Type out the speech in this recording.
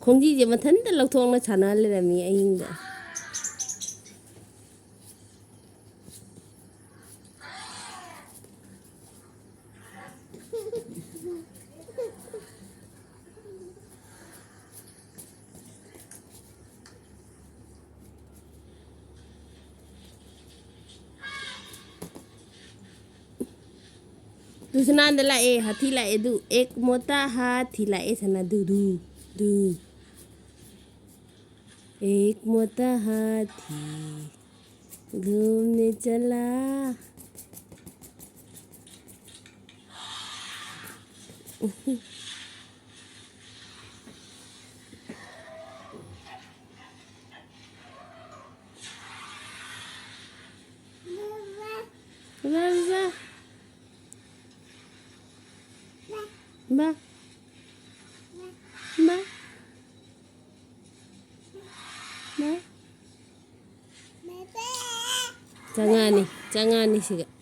ꯈꯣꯡꯖꯤꯁꯦ ꯃꯊꯟꯇ ꯂꯧꯊꯣꯛꯅ ꯁꯥꯟꯅ ꯂꯩꯔꯝꯃꯤ ꯑꯍꯤꯡꯗ दुसनांद लाए हाथी लाए दू एक मोटा हाथी लाए सना दू दू दू एक मोटा हाथी घूमने चला ba ba ba Jangan nih siga.